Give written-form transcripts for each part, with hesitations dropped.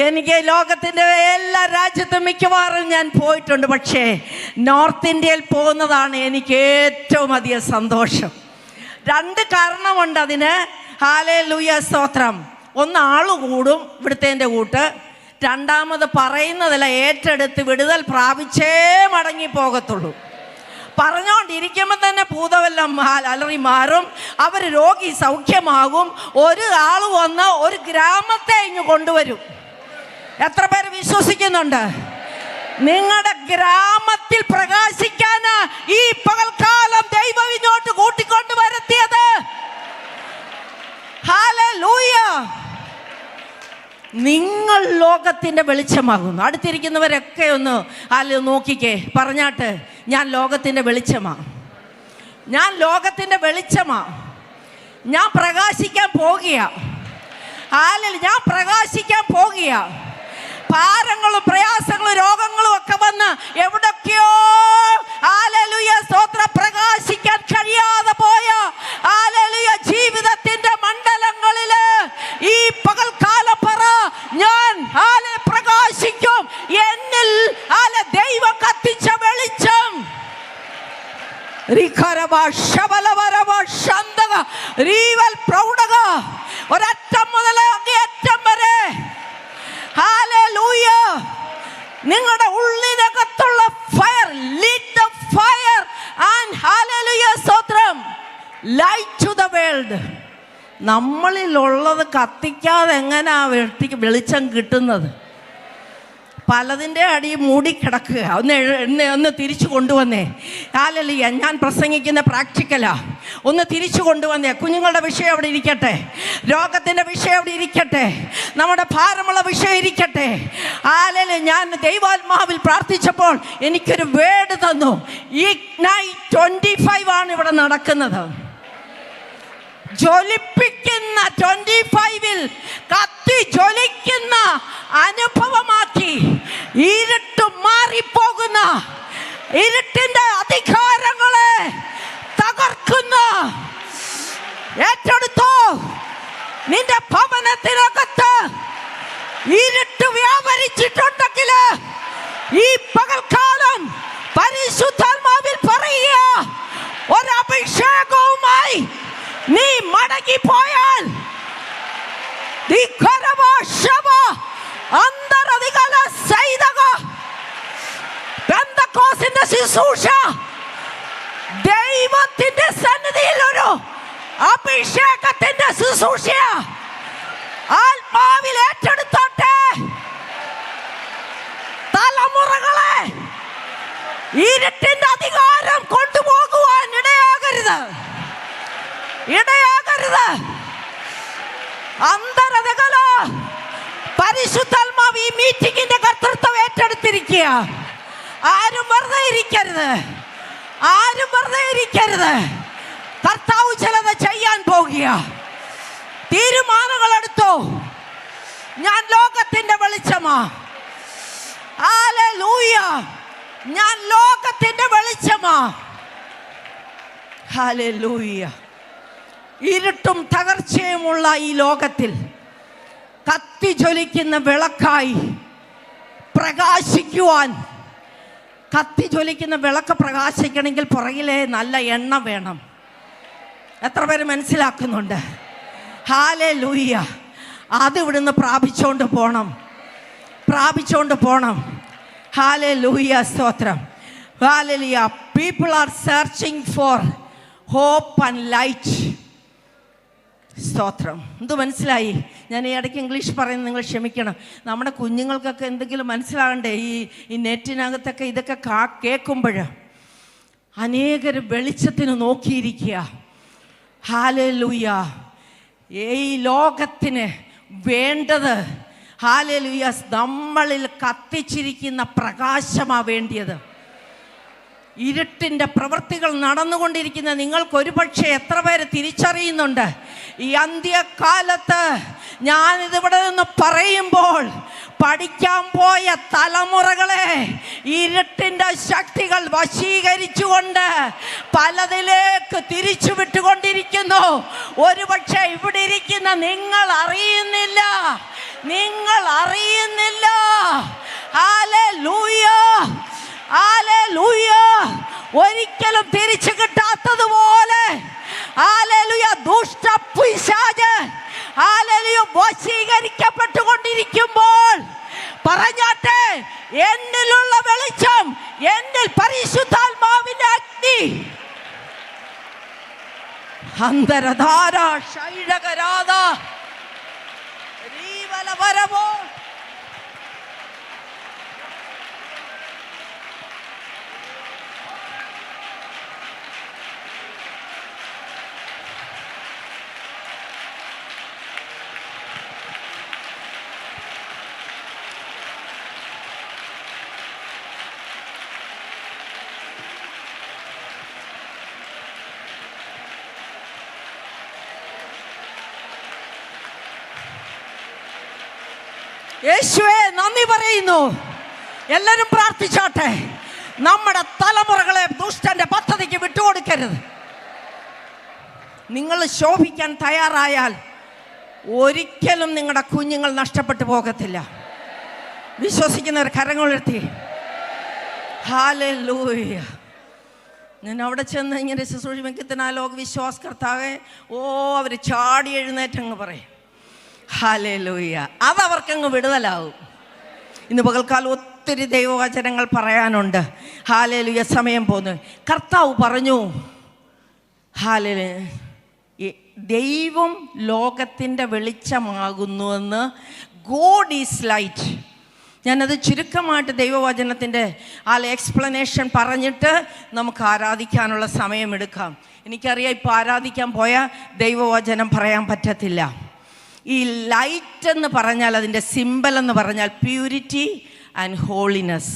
എനിക്ക് ലോകത്തിൻ്റെ എല്ലാ രാജ്യത്തും മിക്കവാറും ഞാൻ പോയിട്ടുണ്ട്. പക്ഷേ നോർത്ത് ഇന്ത്യയിൽ പോകുന്നതാണ് എനിക്ക് ഏറ്റവും അധികം സന്തോഷം. 2 കാരണമുണ്ട് അതിന്. ഹല്ലേലൂയ, സ്തോത്രം. ഒന്ന്, ആള് കൂടും ഇവിടുത്തെ കൂട്ട്. രണ്ടാമത്, പറയുന്നതല്ല, ഏറ്റെടുത്ത് വിടുതൽ പ്രാപിച്ചേ മടങ്ങി പോകത്തുള്ളൂ. പറഞ്ഞുകൊണ്ടിരിക്കുമ്പോൾ തന്നെ ഭൂതമെല്ലാം അലറി മാറും. അവർ രോഗി സൗഖ്യമാകും. ഒരു ആൾ വന്ന് ഒരു ഗ്രാമത്തെ ഇങ്ങ് കൊണ്ടുവരും. എത്ര പേര് വിശ്വസിക്കുന്നുണ്ട്? നിങ്ങളുടെ ഗ്രാമത്തിൽ പ്രകാശിക്കാൻ ഈ പകൽക്കാലം ദൈവം ഇങ്ങോട്ട് കൂട്ടിക്കൊണ്ട് വരുത്തിയത്. ഹല്ലേലൂയ. നിങ്ങൾ ലോകത്തിൻ്റെ വെളിച്ചമാകുന്നു. അടുത്തിരിക്കുന്നവരൊക്കെ ഒന്ന് നോക്കിക്കേ, പറഞ്ഞാട്ട്, ഞാൻ ലോകത്തിൻ്റെ വെളിച്ചമാ, ഞാൻ ലോകത്തിൻ്റെ വെളിച്ചമാ, ഞാൻ പ്രകാശിക്കാൻ പോകുക. ഞാൻ പ്രകാശിക്കാൻ പോകുക. ഭാരങ്ങളും പ്രയാസങ്ങളും രോഗങ്ങളും ഒക്കെ വന്ന് എവിടൊക്കെയോ ഹല്ലേലൂയ സ്തോത്രം പ്രകാശിക്കാൻ കഴിയാതെ പോയ ഹല്ലേലൂയ ജീവിതത്തിന്റെ മണ്ഡലങ്ങളില് ഈ പകൽക്കാലം പറ, ഞാൻ പ്രകാശിക്കും. എന്നിൽ ദൈവം കത്തിച്ച വെളിച്ചം. ഒരറ്റം മുതൽ അങ്ങേയറ്റം വരെ ഹല്ലേലൂയ നിങ്ങളുടെ ഉള്ളിനകത്തുള്ള fire, lit the fire and hallelujah സ്തോത്രം, light to the world. നമ്മളിലുള്ളത് കത്തിക്കാതെ എങ്ങനെയാ വെളിച്ചം കിട്ടുന്നത്? പലതിൻ്റെ അടി മൂടിക്കിടക്കുക. ഒന്ന് തിരിച്ചു കൊണ്ടുവന്നേ. ഹല്ലേലൂയ. ഞാൻ പ്രസംഗിക്കുന്ന പ്രാക്ടിക്കലാ. ഒന്ന് തിരിച്ചു കൊണ്ടുവന്നേ. കുഞ്ഞുങ്ങളുടെ വിഷയം അവിടെ ഇരിക്കട്ടെ, രോഗത്തിൻ്റെ വിഷയം അവിടെ ഇരിക്കട്ടെ, നമ്മുടെ ഭാരമുള്ള വിഷയം ഇരിക്കട്ടെ. ഹല്ലേലൂയ. ഞാൻ ദൈവാത്മാവിൽ പ്രാർത്ഥിച്ചപ്പോൾ എനിക്കൊരു വേർഡ് തന്നു. ഇഗ്നൈറ്റ് 25 ആണ് ഇവിടെ നടക്കുന്നത്. ജ്വലിപ്പിക്കുന്ന 25-ൽ കത്തി ജ്വലിക്കുന്ന അനുഭവമാക്കി ഇരുട്ട് മാറിപ്പോകുന്ന, ഇരുട്ടിന്റെ അധികാരങ്ങളെ തകർക്കുന്ന, ഏറ്റെടുത്തോ. നിന്റെ ഭവനത്തിനകത്ത് ഇരുട്ട് വ്യാപരിച്ചിട്ടുണ്ടെങ്കിൽ ഈ പകൽക്കാലം പരിശുദ്ധാത്മാവിൽ പറയുക, ഒരഭിഷേകവുമായി നീ മടങ്ങിപ്പോയാൽ ശുശ്രൂഷ ദൈവത്തിന്റെ സന്നിധിയിൽ ഒരു അഭിഷേകത്തിന്റെ ശുശ്രൂഷ ആത്മാവിൽ ഏറ്റെടുത്തോട്ടെ. തലമുറകളെ ഇരുട്ടിന്റെ അധികാരം കൊണ്ടുപോകുവാൻ ഇടയാകരുത്. അന്തരതകളോ പരിശുദ്ധാത്മാവ് ഈ മീറ്റിംഗിന്റെ കർത്തൃത്വം ഏറ്റെടുത്തിരിക്കുക. ആരും വെറുതെ ഇരിക്കരുത്. കർത്താവ് ചിലത് ചെയ്യാൻ പോകുക. തീരുമാനങ്ങൾ എടുത്തോ. ഞാൻ ലോകത്തിന്റെ വെളിച്ചമാ. ഹല്ലേലൂയ. ഞാൻ ലോകത്തിന്റെ വെളിച്ചമാ. ഹല്ലേലൂയ. ഇരുട്ടും തകർച്ചയുമുള്ള ഈ ലോകത്തിൽ കത്തിജ്വലിക്കുന്ന വിളക്കായി പ്രകാശിക്കുവാൻ, കത്തിജ്വലിക്കുന്ന വിളക്ക് പ്രകാശിക്കണമെങ്കിൽ പുറകിലെ നല്ല എണ്ണ വേണം. എത്ര പേര് മനസ്സിലാക്കുന്നുണ്ട്? ഹല്ലേലൂയ. അത് ഇവിടുന്ന് പ്രാപിച്ചുകൊണ്ട് പോണം. ഹല്ലേലൂയ സ്തോത്രം. Hallelujah. People are searching for hope and light. സ്തോത്രം. എന്ത് മനസ്സിലായി? ഞാൻ ഈ ഇടയ്ക്ക് ഇംഗ്ലീഷ് പറയുന്നത് നിങ്ങൾ ക്ഷമിക്കണം. നമ്മുടെ കുഞ്ഞുങ്ങൾക്കൊക്കെ എന്തെങ്കിലും മനസ്സിലാകണ്ടേ? ഈ നെറ്റിനകത്തൊക്കെ ഇതൊക്കെ കേൾക്കുമ്പോൾ അനേകർ വെളിച്ചത്തിന് നോക്കിയിരിക്കുക. ഹല്ലേലൂയ. ഈ ലോകത്തിന് വേണ്ടത് ഹല്ലേലൂയ നമ്മളിൽ കത്തിച്ചിരിക്കുന്ന പ്രകാശമാണ് വേണ്ടിയത്. ഇരുട്ടിൻ്റെ പ്രവൃത്തികൾ നടന്നുകൊണ്ടിരിക്കുന്ന നിങ്ങൾക്കൊരു പക്ഷേ എത്ര പേര് തിരിച്ചറിയുന്നുണ്ട്? ഈ അന്ത്യകാലത്ത് ഞാനിതിവിടെ നിന്ന് പറയുമ്പോൾ പഠിക്കാൻ പോയ തലമുറകളെ ഇരുട്ടിൻ്റെ ശക്തികൾ വശീകരിച്ചുകൊണ്ട് പലതിലേക്ക് തിരിച്ചു വിട്ടുകൊണ്ടിരിക്കുന്നു. ഒരുപക്ഷെ ഇവിടെ ഇരിക്കുന്ന നിങ്ങൾ അറിയുന്നില്ല. നിങ്ങൾ അറിയുന്നില്ല. Hallelujah, hallelujah. ഒരിക്കലും തിരിച്ചു കിട്ടാത്തതുപോലെ ഹല്ലേലൂയ ദുഷ്ടപിശാച് ഹല്ലേലൂയ വശീകരിക്കപ്പെട്ടുകൊണ്ടിരിക്കുമ്പോൾ പറഞ്ഞാട്ടെ, എന്നിലുള്ള വെളിച്ചം, എന്നിൽ പരിശുദ്ധാത്മാവിന്റെ അഗ്നി അന്തരധാര ശൈലകരാധ രീവലവരവോ. യേശുവേ നന്ദി പറയുന്നു. എല്ലാവരും പ്രാർത്ഥിച്ചോട്ടെ. നമ്മുടെ തലമുറകളെ ദുഷ്ടന്റെ പദ്ധതിക്ക് വിട്ടുകൊടുക്കരുത്. നിങ്ങൾ ശോഭിക്കാൻ തയ്യാറായാൽ ഒരിക്കലും നിങ്ങളുടെ കുഞ്ഞുങ്ങൾ നഷ്ടപ്പെട്ടു പോകത്തില്ല. വിശ്വസിക്കുന്നവർ കരങ്ങളുയർത്തി. ഹല്ലേലൂയ. ഞാൻ അവിടെ ചെന്ന് ഇങ്ങനെ ശുശ്രൂഷിക്കുന്ന ലോക വിശ്വാസ് കർത്താവേ, അവർ ചാടി എഴുന്നേറ്റങ്ങ് പറയും ഹല്ലേലൂയ. അതവർക്കങ്ങ് വിടുതലാവും. ഇന്ന് പകൽക്കാലം ഒത്തിരി ദൈവവചനങ്ങൾ പറയാനുണ്ട്. ഹല്ലേലൂയ. സമയം പോന്നു. കർത്താവ് പറഞ്ഞു ഹല്ലേലൂയ, ദൈവം ലോകത്തിൻ്റെ വെളിച്ചമാകുന്നുവെന്ന്. God is light. ഞാനത് ചുരുക്കമായിട്ട് ദൈവവചനത്തിൻ്റെ എക്സ്പ്ലനേഷൻ പറഞ്ഞിട്ട് നമുക്ക് ആരാധിക്കാനുള്ള സമയമെടുക്കാം. എനിക്കറിയാം ഇപ്പോൾ ആരാധിക്കാൻ പോയാൽ ദൈവവചനം പറയാൻ പറ്റത്തില്ല. ഈ ലൈറ്റ് എന്ന് പറഞ്ഞാൽ അതിൻ്റെ സിമ്പൽ എന്ന് പറഞ്ഞാൽ പ്യൂരിറ്റി ആൻഡ് ഹോളിനെസ്.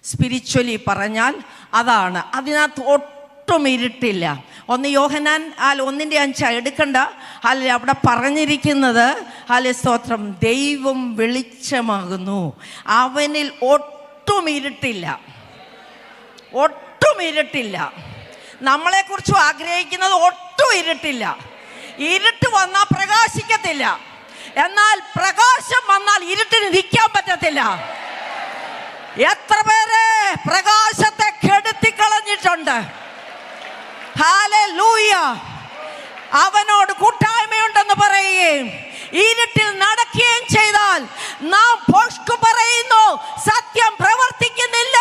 സ്പിരിച്വലി പറഞ്ഞാൽ അതാണ്. അതിനകത്ത് ഒട്ടും ഇരുട്ടില്ല. 1 യോഹന്നാൻ 1:5 എടുക്കണ്ട. അവിടെ പറഞ്ഞിരിക്കുന്നത് സ്തോത്രം, ദൈവം വെളിച്ചമാകുന്നു, അവനിൽ ഒട്ടും ഇരുട്ടില്ല, ഒട്ടും ഇരുട്ടില്ല. നമ്മളെക്കുറിച്ചും ആഗ്രഹിക്കുന്നത് ഒട്ടും ഇരുട്ടില്ല. ഇരുട്ട് വന്നാൽ പ്രകാശിക്കത്തില്ല, എന്നാൽ പ്രകാശം വന്നാൽ ഇരുട്ടിന് നിൽക്കാൻ പറ്റത്തില്ല. എത്ര പേരെ പ്രകാശത്തെ കെടുത്തിക്കളഞ്ഞിട്ടുണ്ട്. ഹല്ലേലൂയ. അവനോട് കൂട്ടായ്മയുണ്ടെന്ന് പറയുകയും ഇരുട്ടിൽ നടക്കുകയും ചെയ്താൽ നാം ഭോഷ്കു പറയുന്നു, സത്യം പ്രവർത്തിക്കുന്നില്ല.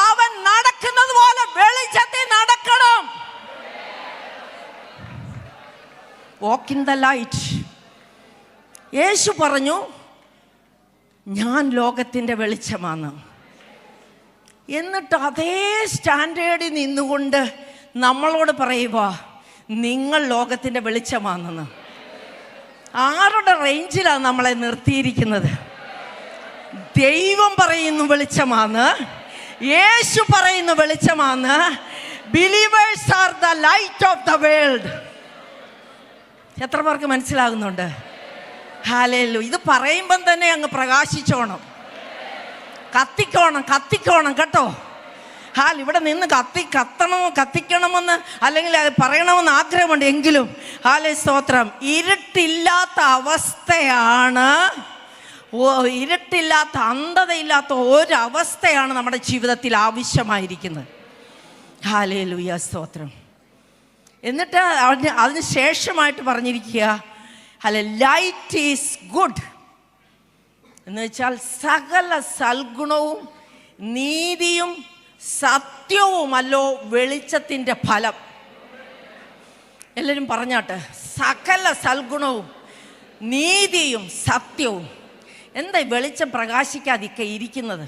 അവൻ നടക്കുന്നത് പോലെ വെളിച്ചത്തിൽ നടക്കണം. Walk in the light. യേശു പറഞ്ഞു, ഞാൻ ലോകത്തിൻ്റെ വെളിച്ചമാണ്. എന്നിട്ട് അതേ സ്റ്റാൻഡേർഡിൽ നിന്നുകൊണ്ട് നമ്മളോട് പറയുക, നിങ്ങൾ ലോകത്തിൻ്റെ വെളിച്ചമാണെന്ന്. ആരുടെ റേഞ്ചിലാണ് നമ്മളെ നിർത്തിയിരിക്കുന്നത്? ദൈവം പറയുന്നു വെളിച്ചമാണ്, യേശു പറയുന്നു വെളിച്ചമാണ്. Believers are the light of the world. എത്ര പേർക്ക് മനസ്സിലാകുന്നുണ്ട്? ഹല്ലേലൂയ. ഇത് പറയുമ്പം തന്നെ അങ്ങ് പ്രകാശിച്ചോണം, കത്തിക്കോണം കേട്ടോ. ഇവിടെ നിന്ന് കത്തിക്കണമെന്ന് അല്ലെങ്കിൽ അത് പറയണമെന്ന് ആഗ്രഹമുണ്ട്. എങ്കിലും സ്തോത്രം, ഇരുട്ടില്ലാത്ത അവസ്ഥയാണ്, ഇരുട്ടില്ലാത്ത അന്ധതയില്ലാത്ത ഒരവസ്ഥയാണ് നമ്മുടെ ജീവിതത്തിൽ ആവശ്യമായിരിക്കുന്നത്. ഹല്ലേലൂയ, സ്തോത്രം. എന്നിട്ട് അതിന് ശേഷമായിട്ട് പറഞ്ഞിരിക്കുക, ലൈറ്റ് ഈസ് ഗുഡ് എന്ന് വെച്ചാൽ സകല സൽഗുണവും നീതിയും സത്യവുമല്ലോ വെളിച്ചത്തിൻ്റെ ഫലം. എല്ലാവരും പറഞ്ഞാട്ടെ, സകല സൽഗുണവും നീതിയും സത്യവും. എന്താ വെളിച്ചം പ്രകാശിക്കാതിക്കെ ഇരിക്കുന്നത്?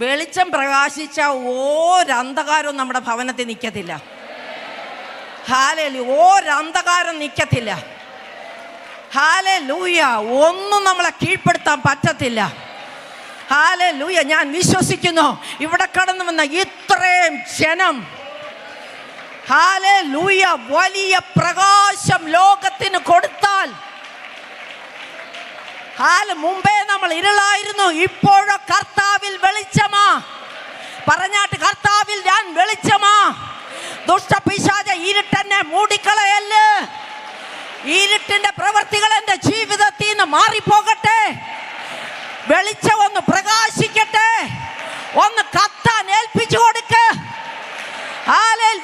വെളിച്ചം പ്രകാശിച്ച ഒരന്ധകാരവും നമ്മുടെ ഭവനത്തിൽ നിൽക്കത്തില്ല. ഹല്ലേലൂയ. ഒരന്ധകാരം നിൽക്കത്തില്ല. ഹല്ലേലൂയ. ഒന്നും നമ്മളെ കീഴ്പ്പെടുത്താൻ പറ്റത്തില്ല. ഹല്ലേലൂയ. ഞാൻ വിശ്വസിക്കുന്നു, ഇവിടെ കടന്നു വന്ന ഇത്രയും ജനം ഹല്ലേലൂയ വലിയ പ്രകാശം ലോകത്തിന് കൊടുത്താൽ, മുമ്പേ നമ്മൾ ഇരുളായിരുന്നു, ഇപ്പോഴോ കർത്താവിൽ വെളിച്ചമാ. പറഞ്ഞാട്ട്, കർത്താവിൽ ഞാൻ വെളിച്ചമാ. ദുഷ്ടപിശാച ഇരുട്ടെന്നെ മൂടിക്കളയല്ലേ. ഇരുട്ടിന്റെ പ്രവൃത്തികൾ എൻ്റെ ജീവിതത്തിൽ നിന്ന് മാറിപ്പോകട്ടെ. വെളിച്ചം ഒന്ന് പ്രകാശിക്കട്ടെ. ഒന്ന് കത്താൻ ഏൽപ്പിച്ചു കൊടുക്ക്.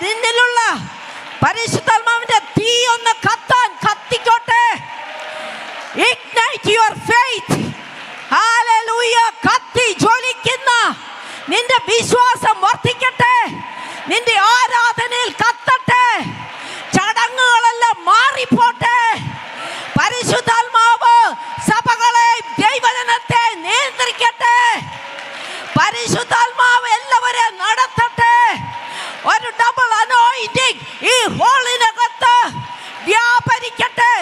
നിന്നിലുള്ള പരിശുദ്ധാത്മാവിന്റെ തീ ഒന്ന് കത്തിക്കോട്ടെ. Ignite your faith. Hallelujah. കത്തി ജ്വലിക്കുന്ന നിന്റെ വിശ്വാസം വർദ്ധിക്കട്ടെ. നിന്റെ ആരാധനയിൽ കത്തട്ടെ. ചടങ്ങുകളെല്ലാം മാറിപ്പോട്ടെ. പരിശുദ്ധാത്മാവ് സഭകളെ, ദൈവജനത്തെ നിയന്ത്രിക്കട്ടെ. പരിശുദ്ധാത്മാവ് എല്ലാവരെയും നടത്തട്ടെ. ഒരു ഡബിൾ അനോയിന്റിംഗ് ഈ ഹോളിനകത്ത് വ്യാപരിക്കട്ടെ.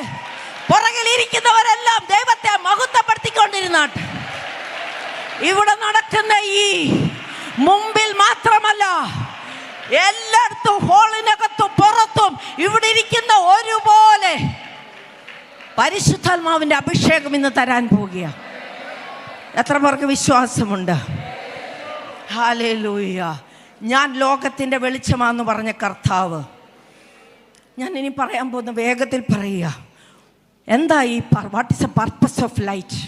പുറകിൽ ഇരിക്കുന്നവരെല്ലാം ദൈവത്തെ മഹത്വപ്പെടുത്തിക്കൊണ്ടിരുന്നാട്ടെ. ഇവിടെ നടക്കുന്ന ഈ മുമ്പിൽ മാത്രമല്ല, എല്ലായിടത്തും ഹോളിനകത്തും പുറത്തും ഇവിടെ ഇരിക്കുന്ന ഒരുപോലെ പരിശുദ്ധാത്മാവിന്റെ അഭിഷേകം ഇന്ന് തരാൻ പോകുക. എത്ര പേർക്ക് വിശ്വാസമുണ്ട്? ഹല്ലേലൂയ. ഞാൻ ലോകത്തിൻ്റെ വെളിച്ചമാണെന്ന് പറഞ്ഞ കർത്താവ്, ഞാൻ ഇനി പറയാൻ പോകുന്ന വേഗത്തിൽ പറയുക. എന്താ ഈ what is A purpose of light?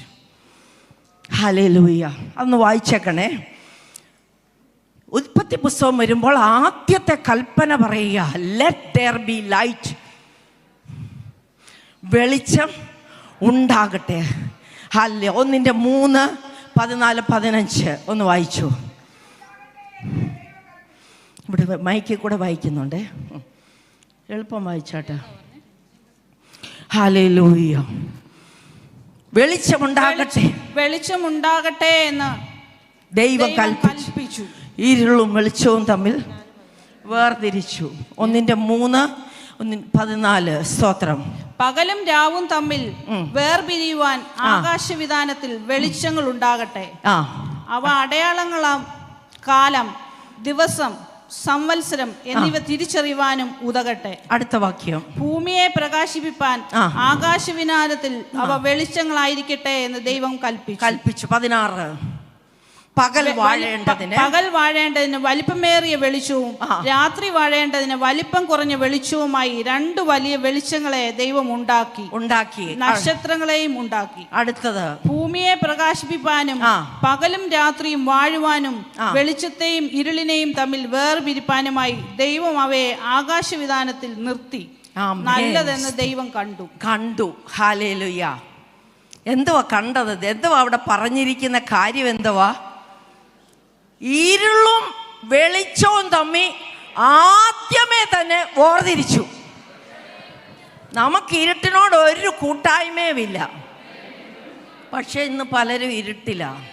Hallelujah. അതൊന്ന് വായിച്ചേക്കണേ. ഉൽപ്പത്തി പുസ്തകം വരുമ്പോൾ ആദ്യത്തെ കൽപ്പന പറയുക, ലെറ്റ് ദെയർ ബി ലൈറ്റ്. വെളിച്ചം ഉണ്ടാകട്ടെ. ഹല്ലേലൂയ. 1:3-14-15 ഒന്ന് വായിച്ചു. ഇവിടെ മൈക്കിൽ കൂടെ വായിക്കുന്നുണ്ട്, എളുപ്പം വായിച്ചാട്ടെ. ഹല്ലേലൂയ. വെളിച്ചമുണ്ടാകട്ടെ എന്ന് ദൈവം കൽപ്പിച്ചു. ഇരുളും വെളിച്ചവും തമ്മിൽ വേർതിരിച്ചു. 1:3-14 സ്തോത്രം. പകലും രാവും തമ്മിൽ വേർപിരിയുവാൻ ആകാശവിധാനത്തിൽ വെളിച്ചങ്ങൾ ഉണ്ടാകട്ടെ. അവ അടയാളങ്ങളാം കാലം, ദിവസം, സംവത്സരം എന്നിവ തിരിച്ചറിയുവാനും ഉതകട്ടെ. അടുത്ത വാക്യം. ഭൂമിയെ പ്രകാശിപ്പിപ്പാൻ ആകാശവിധാനത്തിൽ അവ വെളിച്ചങ്ങളായിരിക്കട്ടെ എന്ന് ദൈവം കൽപ്പിച്ചു. 16. പകൽ വാഴേണ്ടതിന് വലിപ്പമേറിയ വെളിച്ചവും രാത്രി വാഴേണ്ടതിന് വലിപ്പം കുറഞ്ഞ വെളിച്ചവുമായി 2 വലിയ വെളിച്ചങ്ങളെ ദൈവം ഉണ്ടാക്കി നക്ഷത്രങ്ങളെയും ഉണ്ടാക്കി. അടുത്തത്. ഭൂമിയെ പ്രകാശിപ്പിക്കാനും പകലും രാത്രിയും വാഴുവാനും വെളിച്ചത്തെയും ഇരുളിനെയും തമ്മിൽ വേർപിരിപ്പാനുമായി ദൈവം അവയെ ആകാശവിധാനത്തിൽ നിർത്തി. നല്ലതെന്ന് ദൈവം കണ്ടു. ഹല്ലേലൂയ. എന്തുവാ കണ്ടത്? എന്തുവാ അവിടെ പറഞ്ഞിരിക്കുന്ന കാര്യം? എന്തുവാ? ഇരുളും വെളിച്ചവും തമ്മിൽ ആദ്യമേ തന്നെ വേർതിരിച്ചു. നമുക്ക് ഇരുട്ടിനോട് ഒരു കൂട്ടായ്മയുമില്ല. പക്ഷെ ഇന്ന് പലരും ഇരുട്ടിലാണ്.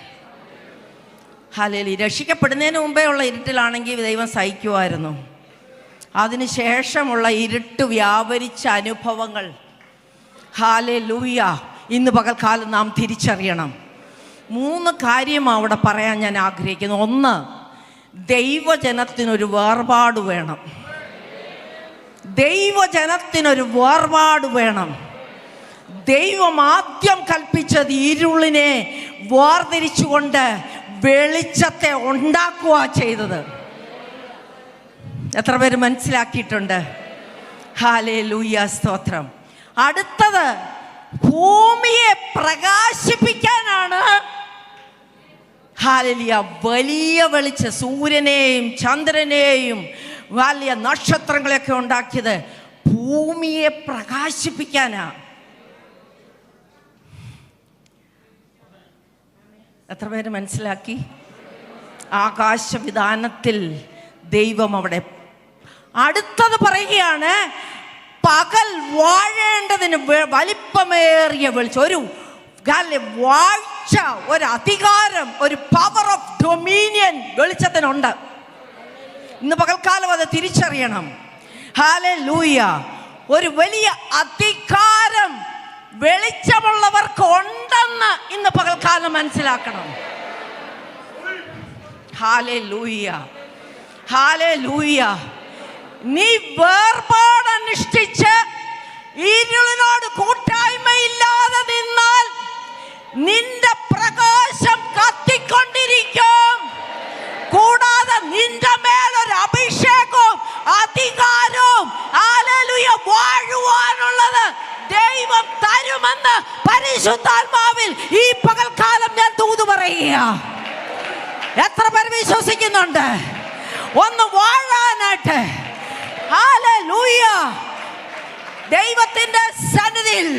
ഹല്ലേലൂയ. രക്ഷിക്കപ്പെടുന്നതിന് മുമ്പേ ഉള്ള ഇരുട്ടിലാണെങ്കിൽ ദൈവം സഹിക്കുമായിരുന്നു. അതിനുശേഷമുള്ള ഇരുട്ട് വ്യാപരിച്ച അനുഭവങ്ങൾ, ഹല്ലേലൂയ, ഇന്ന് പകൽക്കാലം നാം തിരിച്ചറിയണം. 3 കാര്യമാണ് അവിടെ പറയാൻ ഞാൻ ആഗ്രഹിക്കുന്നു. 1, ദൈവജനത്തിനൊരു വേർപാട് വേണം. ദൈവജനത്തിനൊരു വേർപാട് വേണം. ദൈവം ആദ്യം കൽപ്പിച്ചത് ഇരുളിനെ വേർതിരിച്ചുകൊണ്ട് വെളിച്ചത്തെ ഉണ്ടാക്കുക ചെയ്തത്. എത്ര പേര് മനസ്സിലാക്കിയിട്ടുണ്ട്? ഹല്ലേലൂയ, സ്തോത്രം. അടുത്തത് ഭൂമിയെ പ്രകാശിപ്പിക്കാനാണ് ഹല്ലേലൂയ വലിയ വെളിച്ചം, സൂര്യനെയും ചന്ദ്രനെയും വലിയ നക്ഷത്രങ്ങളെയൊക്കെ ഉണ്ടാക്കിയത് ഭൂമിയെ പ്രകാശിപ്പിക്കാനാ. എത്ര പേര് മനസ്സിലാക്കി? ആകാശവിധാനത്തിൽ ദൈവം അവിടെ. അടുത്തത് പറയുകയാണ്, പകൽ വാഴേണ്ടതിന് വലിപ്പമേറിയ വെളിച്ചം, ഒരു വാഴ്ച, ഒരു അധികാരം, ഒരു പവർ ഓഫ് ഡൊമീനിയൻ വെളിച്ചത്തിനുണ്ട്. ഇന്ന് പകൽക്കാലം അത് തിരിച്ചറിയണം. ഹല്ലേലൂയ. ഒരു വലിയ അധികാരം വെളിച്ചമുള്ളവർക്ക് ഉണ്ടെന്ന് ഇന്ന് പകൽക്കാലം മനസ്സിലാക്കണം. Hallelujah, hallelujah. നീ വേർപാട് അനുഷ്ഠിച്ച് ഇരുളിനോട് കൂട്ടായ്മയില്ലാതെ നിന്നാൽ നിന്റെ പ്രകാശം കത്തിക്കൊണ്ടിരിക്കും. കൂടാതെ നിന്റെ മേലൊരു അഭിഷേകവും അധികാരവും ഹല്ലേലൂയ വാഴുവാനുള്ളത് ഈ പകൽക്കാലം ഞാൻ തൂതു പറയുക. എത്ര പേർ വിശ്വസിക്കുന്നുണ്ട് ഒന്ന് വാഴാനായിട്ട്? ഹല്ലേലൂയ. ദൈവത്തിന്റെ സന്നിധിയിൽ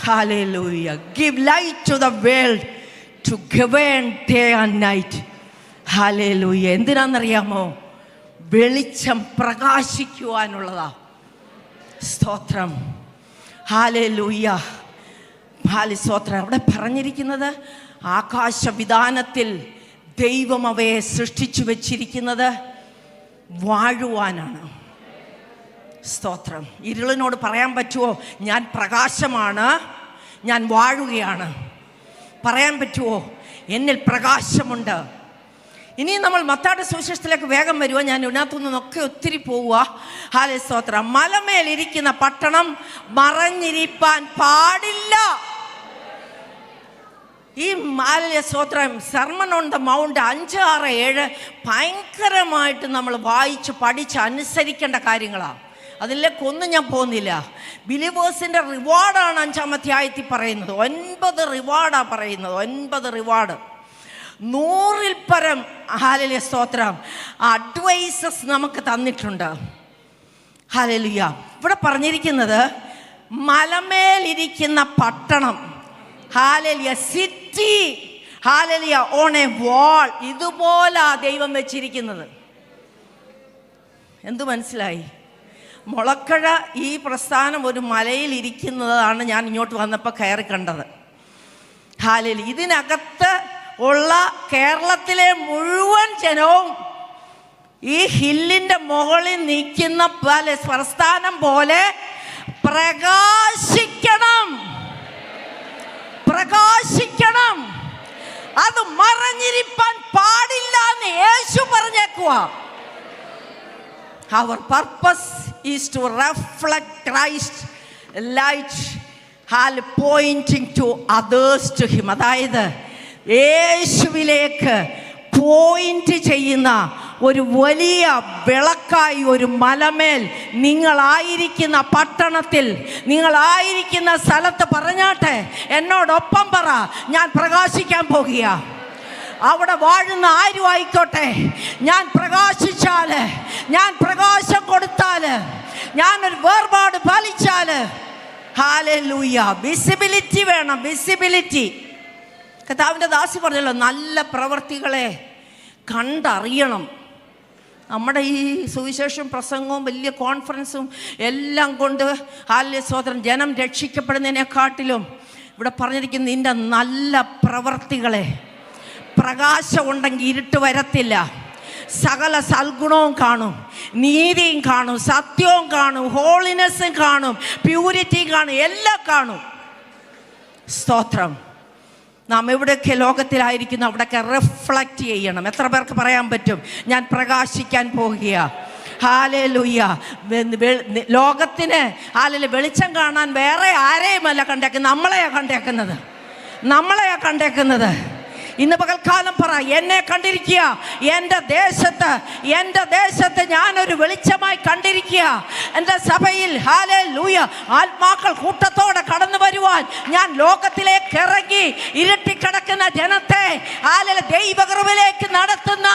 hallelujah. Give light to the world to govern day and night. ഹല്ലേലൂയ. എന്തിനാണെന്നറിയാമോ? വെളിച്ചം പ്രകാശിക്കുവാനുള്ളതാ. സ്തോത്രം. ഹല്ലേലൂയ. സ്തോത്രം. അവിടെ പറഞ്ഞിരിക്കുന്നത് ആകാശവിധാനത്തിൽ ദൈവം അവയെ സൃഷ്ടിച്ചു വച്ചിരിക്കുന്നത് വാഴുവാനാണ്. സ്തോത്രം. ഇരുളിനോട് പറയാൻ പറ്റുമോ ഞാൻ പ്രകാശമാണ്, ഞാൻ വാഴുകയാണ്? പറയാൻ പറ്റുമോ എന്നിൽ പ്രകാശമുണ്ട്? ഇനി നമ്മൾ മത്തായിയുടെ സുവിശേഷത്തിലേക്ക് വേഗം വരുക. ഞാൻ ഇതിനകത്തു നിന്നൊക്കെ ഒത്തിരി പോവുക. ഹല്ലേലൂയ. സ്തോത്രം. മലമേലിരിക്കുന്ന പട്ടണം മറഞ്ഞിരിപ്പാൻ പാടില്ല. ഈ ഹല്ലേലൂയ സ്തോത്രം സെർമൺ ഓൺ ദ മൗണ്ട് 5, 6, 7 ഭയങ്കരമായിട്ട് നമ്മൾ വായിച്ച് പഠിച്ച് അനുസരിക്കേണ്ട കാര്യങ്ങളാണ്. അതിലേക്കൊന്നും ഞാൻ പോകുന്നില്ല. ബിലീവേഴ്സിൻ്റെ റിവാർഡാണ് 5-ാം അധ്യായത്തിൽ പറയുന്നത്. 9 റിവാർഡാണ് പറയുന്നത്. 9 റിവാർഡ്. 100-ൽ പരം ഹല്ലേലൂയ സ്തോത്രം അഡ്വൈസസ് നമുക്ക് തന്നിട്ടുണ്ട്. ഹല്ലേലൂയ. ഇവിടെ പറഞ്ഞിരിക്കുന്നത് മലമേലിരിക്കുന്ന പട്ടണം, hallelujah, city, hallelujah, on A വാൾ. ഇതുപോലെ ദൈവം വെച്ചിരിക്കുന്നത്. എന്തു മനസ്സിലായി? മുളക്കഴ ഈ പ്രസ്ഥാനം ഒരു മലയിൽ ഇരിക്കുന്നതാണ് ഞാൻ ഇങ്ങോട്ട് വന്നപ്പോൾ കയറി കണ്ടത്. ഹല്ലേലൂയ. ഇതിനകത്ത് ഉള്ള കേരളത്തിലെ മുഴുവൻ ജനവും ഈ ഹില്ലിൻ്റെ മുകളിൽ നിൽക്കുന്ന പ്രസ്ഥാനം പോലെ പ്രകാശിക്കണം, പ്രകാശിക്കണം. അത് മറഞ്ഞിരിപ്പാൻ പാടില്ല എന്ന് യേശു പറഞ്ഞേക്കുക. Our purpose is to reflect Christ light, pointing to others to him. അതായത് യേശുവിലേക്ക് പോയിന്റ് ചെയ്യുന്ന ഒരു വലിയ വിളക്കായി ഒരു മലമേൽ നിങ്ങളായിരിക്കുന്ന പട്ടണത്തിൽ, നിങ്ങളായിരിക്കുന്ന സ്ഥലത്ത് പറഞ്ഞാട്ടെ, എന്നോടൊപ്പം പറ, ഞാൻ പ്രകാശിക്കാൻ പോകുക. അവിടെ വാഴുന്ന ആരും ആയിക്കോട്ടെ, ഞാൻ പ്രകാശിച്ചാൽ, ഞാൻ പ്രകാശം കൊടുത്താൽ, ഞാനൊരു വേർപാട് പാലിച്ചാൽ, ഹല്ലേലൂയ, വിസിബിലിറ്റി വേണം. വിസിബിലിറ്റി. കർത്താവിൻ്റെ ദാസി പറഞ്ഞല്ലോ, നല്ല പ്രവൃത്തികളെ കണ്ടറിയണം. നമ്മുടെ ഈ സുവിശേഷം പ്രസംഗവും വലിയ കോൺഫറൻസും എല്ലാം കൊണ്ട് ഹല്ലേലൂയ സ്തോത്രം ജനം രക്ഷിക്കപ്പെടുന്നതിനെക്കാട്ടിലും ഇവിടെ പറഞ്ഞിരിക്കുന്ന നിൻ്റെ നല്ല പ്രവൃത്തികളെ. പ്രകാശം ഉണ്ടെങ്കിൽ ഇരുട്ട് വരത്തില്ല. സകല സൽഗുണവും കാണും, നീതിയും കാണും, സത്യവും കാണും, ഹോളിനെസ്സും കാണും, പ്യൂരിറ്റിയും കാണും, എല്ലാം കാണും. സ്തോത്രം. നാം എവിടെയൊക്കെ ലോകത്തിലായിരിക്കുന്നു അവിടെയൊക്കെ റിഫ്ലക്റ്റ് ചെയ്യണം. എത്ര പേർക്ക് പറയാൻ പറ്റും ഞാൻ പ്രകാശിക്കാൻ പോകുക? ഹല്ലേലൂയ. ലോകത്തിന് ഹല്ലേലൂയ വെളിച്ചം കാണാൻ വേറെ ആരെയുമല്ല കണ്ടേക്കുന്നത്, നമ്മളെയാ കണ്ടേക്കുന്നത്. ഇന്ന് പകൽക്കാലം പറ, എന്നെ കണ്ടിരിക്കുക, എൻ്റെ ദേശത്ത് ഞാനൊരു വെളിച്ചമായി കണ്ടിരിക്കുക. എൻ്റെ സഭയിൽ ഹല്ലേലൂയ ആത്മാക്കൾ കൂട്ടത്തോടെ കടന്നു വരുവാൻ ഞാൻ ലോകത്തിലേക്ക് ഇറങ്ങി ഇരുട്ടിക്കിടക്കുന്ന ജനത്തെ ഹല്ലേലൂയ ദൈവകൃപയിലേക്ക് നടത്തുന്ന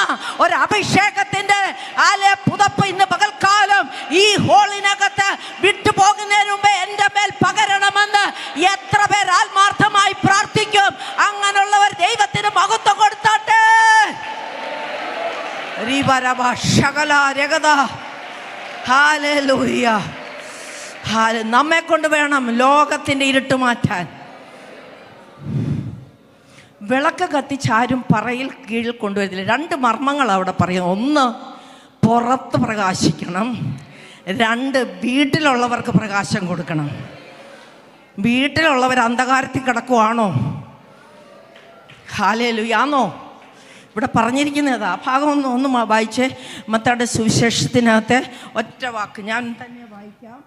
ഒരു അഭിഷേകത്തിൻ്റെ ഹല്ലേലൂയ പുതപ്പ് ഇന്ന് പകൽക്കാലം ഈ ഹോളിനകത്ത് വിട്ടുപോകുന്നതിന് മുമ്പേ എൻ്റെ മേൽ പകരണമെന്ന് എത്ര പേർ ആത്മാർത്ഥമായി പ്രാർത്ഥിക്കും? അങ്ങനെയുള്ളവർ ദൈവത്തിന് മഹത്വം കൊടുത്താട്ടെ. നമ്മെ കൊണ്ട് വേണം ലോകത്തിന്റെ ഇരുട്ട് മാറ്റാൻ. വിളക്ക് കത്തിച്ചാരും പറയിൽ കീഴിൽ കൊണ്ടുവരുന്നില്ല. 2 മർമ്മങ്ങൾ അവിടെ പറയും. 1 പുറത്ത് പ്രകാശിക്കണം, 2 വീട്ടിലുള്ളവർക്ക് പ്രകാശം കൊടുക്കണം. വീട്ടിലുള്ളവർ അന്ധകാരത്തിൽ കിടക്കുവാണോ? ഹല്ലേലൂയാന്നോ? ഇവിടെ പറഞ്ഞിരിക്കുന്നത് ആ ഭാഗം ഒന്ന് വായിച്ചേ. മത്തായിയുടെ സുവിശേഷത്തിനകത്ത് ഒറ്റ വാക്ക് ഞാൻ തന്നെ വായിക്കാം.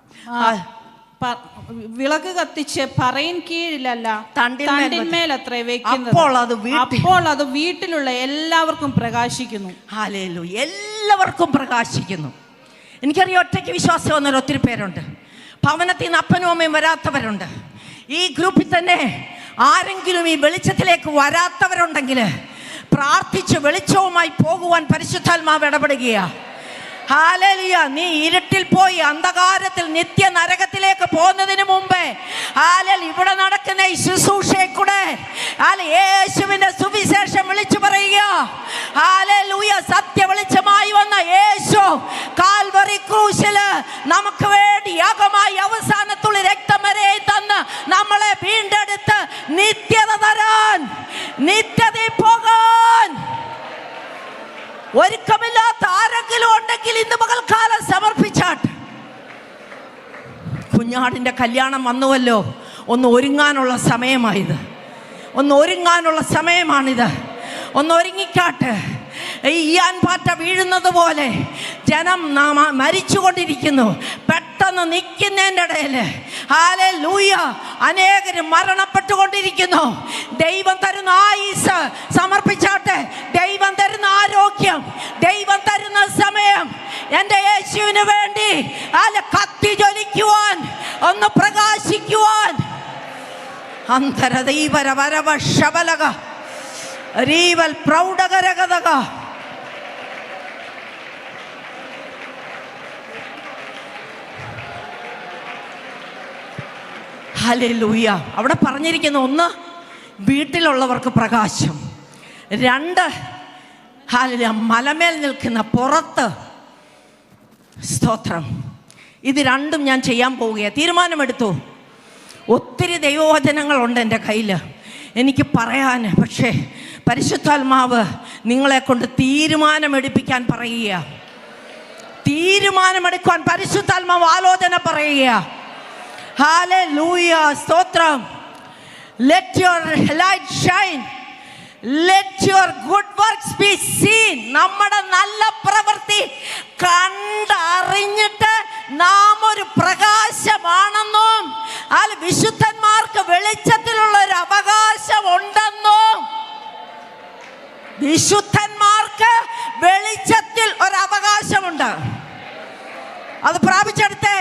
വിളക്ക് കത്തിച്ച് പറയിൻ കീഴിലല്ല തണ്ടിന്മേൽ അത്രേ വെക്കുന്നത്, അപ്പോൾ അത് വീട്ടിലുള്ള എല്ലാവർക്കും പ്രകാശിക്കുന്നു. ഹല്ലേലൂയ. എല്ലാവർക്കും പ്രകാശിക്കുന്നു. എനിക്കറിയാം, ഒറ്റയ്ക്ക് വിശ്വാസം വന്നവർ ഒത്തിരി പേരുണ്ട്. ഭവനത്തിൽ നിന്ന് അപ്പനും അമ്മയും വരാത്തവരുണ്ട്. ഈ ഗ്രൂപ്പിൽ തന്നെ ആരെങ്കിലും ഈ വെളിച്ചത്തിലേക്ക് വരാത്തവരുണ്ടെങ്കിൽ പ്രാർത്ഥിച്ച് വെളിച്ചവുമായി പോകുവാൻ പരിശുദ്ധാത്മാവ് ഇടപെടുകയാണ്. ഹല്ലേലൂയ. നീ ഇരുട്ടിൽ പോയി അന്ധകാരത്തിൽ നിത്യ നരകത്തിലേക്ക് പോകുന്നതിന് മുമ്പേ ഇവിടെ നടക്കുന്ന ഈ ശുശ്രൂഷയെ കൂടെ യേശുവിന്റെ സുവിശേഷം വിളിച്ചു പറയുക. ഹല്ലേലൂയ. സത്യ വെളിച്ചമായി വന്ന യേശു കാൽവറി ക്രൂശില് നമുക്ക് വേണ്ടി യാഗമായി അവസാനത്തുള്ളി രക്തം വരെ തന്ന് നമ്മളെ വീണ്ടെടുത്ത് നിത്യത തരാൻ, നിത്യതയിൽ പോകാൻ ഒരുക്കമില്ലാത്ത ആരെങ്കിലും ഉണ്ടെങ്കിൽ ഇന്ന് പകൽക്കാലം സമർപ്പിച്ചാട്ട്. കുഞ്ഞാടിൻ്റെ കല്യാണം വന്നുവല്ലോ, ഒന്ന് ഒരുങ്ങാനുള്ള സമയമാണിത്, ഒന്ന് ഒരുങ്ങാനുള്ള സമയമാണിത്. ഒന്ന് ഒരുങ്ങിക്കാട്ട്. ഈയാൻ പാറ്റ വീഴുന്നത് പോലെ ജനം മരിച്ചുകൊണ്ടിരിക്കുന്നു. പെട്ടെന്ന് നിൽക്കുന്നതിൻ്റെ ഇടയിൽ ഹല്ലേലൂയ അനേകർ മരണപ്പെട്ടുകൊണ്ടിരിക്കുന്നു. ദൈവം തരുന്ന ആയുസ് സമർപ്പിച്ചാട്ടെ. ദൈവം തരുന്ന ആരോഗ്യം, ദൈവം തരുന്ന സമയം എൻ്റെ യേശുവിന് വേണ്ടി കത്തി ജ്വലിക്കുവാൻ, ഒന്ന് പ്രകാശിക്കുവാൻ. അന്തരദൈവര വരവ ശബലക രീവൽ പ്രൗഢകരകതക. ഹല്ലേലൂയ. അവിടെ പറഞ്ഞിരിക്കുന്നു, ഒന്ന് വീട്ടിലുള്ളവർക്ക് പ്രകാശം, രണ്ട് ഹല്ലേലൂയ മലമേൽ നിൽക്കുന്ന പുറത്ത് സ്തോത്രം. ഇത് രണ്ടും ഞാൻ ചെയ്യാൻ പോവുകയാണ്. തീരുമാനമെടുത്തു. ഒത്തിരി ദൈവവചനങ്ങളുണ്ട് എൻ്റെ കയ്യിൽ എനിക്ക് പറയാൻ. പക്ഷേ പരിശുദ്ധാത്മാവ് നിങ്ങളെ കൊണ്ട് തീരുമാനമെടുപ്പിക്കാൻ പറയുക. തീരുമാനമെടുക്കാൻ പരിശുദ്ധാത്മാവ് ആലോചന പറയുക. ഹല്ലേലൂയ. സ്തോത്രം. Let your light shine. Let your good works be seen. നമ്മുടെ നല്ല പ്രവൃത്തി കണ്ടറിഞ്ഞിട്ട് നാം ഒരു പ്രകാശമാണെന്നും വിശുദ്ധന്മാർക്ക് വെളിച്ചത്തിലുള്ള ഒരു അവകാശം ഉണ്ടെന്നും, വിശുദ്ധന്മാർക്ക് വെളിച്ചത്തിൽ ഒരു അവകാശമുണ്ട്. അത് പ്രാപിച്ചെടുത്തേ.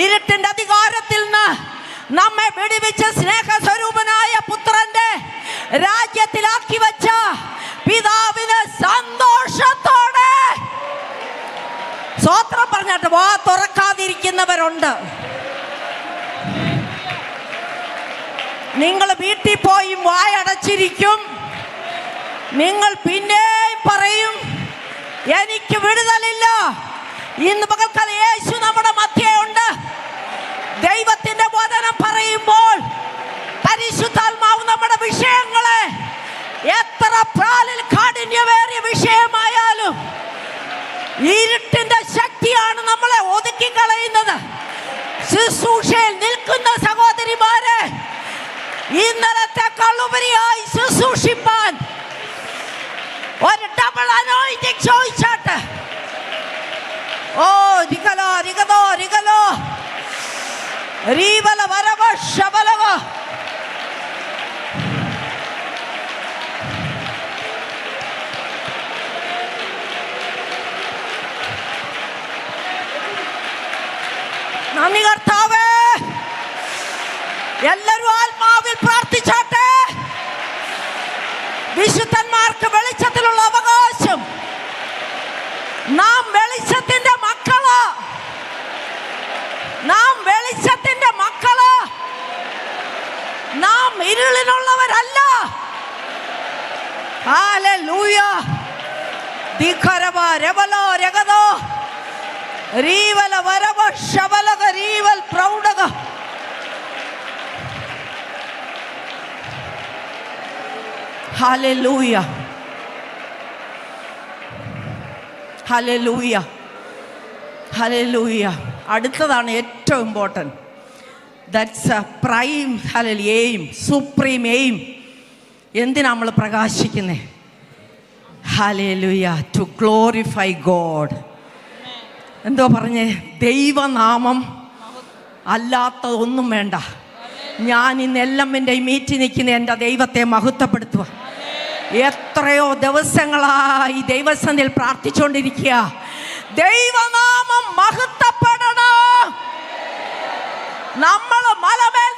ഇരുട്ടിന്റെ അധികാരത്തിൽ നിന്ന് നമ്മെ വെടിവെച്ച് സ്നേഹസ്വരൂപനായ പുത്രന്റെ രാജ്യത്തിലാക്കി വെച്ച പിതാവിന് സന്തോഷത്തോടെ സ്തോത്രം പറഞ്ഞിട്ട് വാ തുറക്കാതിരിക്കുന്നവരുണ്ട്. നിങ്ങൾ വീട്ടിൽ പോയി വായടച്ചിരിക്കും. നിങ്ങൾ പിന്നെയും പറയും എനിക്ക് വിടുതലില്ല. ഇന്ന് പകൽക്കാലം യേശു നമ്മുടെ മധ്യേ ഉണ്ട്. ദൈവത്തിന്റെ വചനം പറയുമ്പോൾ പരിശുദ്ധാത്മാവ് നമ്മുടെ വിഷയങ്ങളെ എത്ര പ്രാലിൽ കാഠിന്യമേറിയ വിഷയമായാലും ഇരുട്ടിന്റെ ശക്തിയാണ് നമ്മളെ ഒതുക്കി കളയുന്നത്. ശുശ്രൂഷയിൽ നിൽക്കുന്ന സഹോദരിമാരെ ഇന്നലത്തെക്കാൾ ഉപരിയായി ശുശ്രൂഷിപ്പാൻ ഒരു ഡബിൾ അനോയിന്റിംഗ് ചോദിച്ചാട്ട്. ഓ റിഗലോ റിഗതോ റിഗലോ രീവല വരവ ശബലവ. നന്ദി കർത്താവേ. എല്ലാവരും ആത്മാവിൽ പ്രാർത്ഥിച്ചാട്ടെ. വിശുദ്ധന്മാർക്ക് വെളിച്ചത്തിലുള്ള അവകാശം. നാം വെളിച്ചത്തിന്റെ മക്കള്. നാം വെളിച്ചത്തിന്റെ മക്കള്. നാം ഇരുളിനുള്ളവരല്ല. ഹല്ലേലൂയ. ദിഖരവ രവലോ രഗതോ രീവല വരവ ശബലക രീവൽ പ്രൗഢക. ഹല്ലേലൂയ. ഹല്ലേലൂയ. ഹല്ലേലൂയ. അടുത്തതാണ് ഏറ്റവും important. That's a prime aim, supreme aim. എന്തിനാ നമ്മൾ പ്രകാശിക്കുന്നത്? ഹല്ലേലൂയ. To glorify God. എന്തോ പറഞ്ഞേ? ദൈവനാമം അല്ലാത്തതൊന്നും വേണ്ട. ഞാൻ ഇന്ന് എല്ലമ്മിൻ്റെ മീറ്റി നിൽക്കുന്ന എൻ്റെ ദൈവത്തെ മഹത്വപ്പെടുത്തുക. എത്രയോ ദിവസങ്ങളായി ദൈവസന്നിധിയിൽ പ്രാർത്ഥിച്ചുകൊണ്ടിരിക്കുക. ദൈവനാമം മഹത്വപ്പെടണം. നമ്മൾ മലമേൽ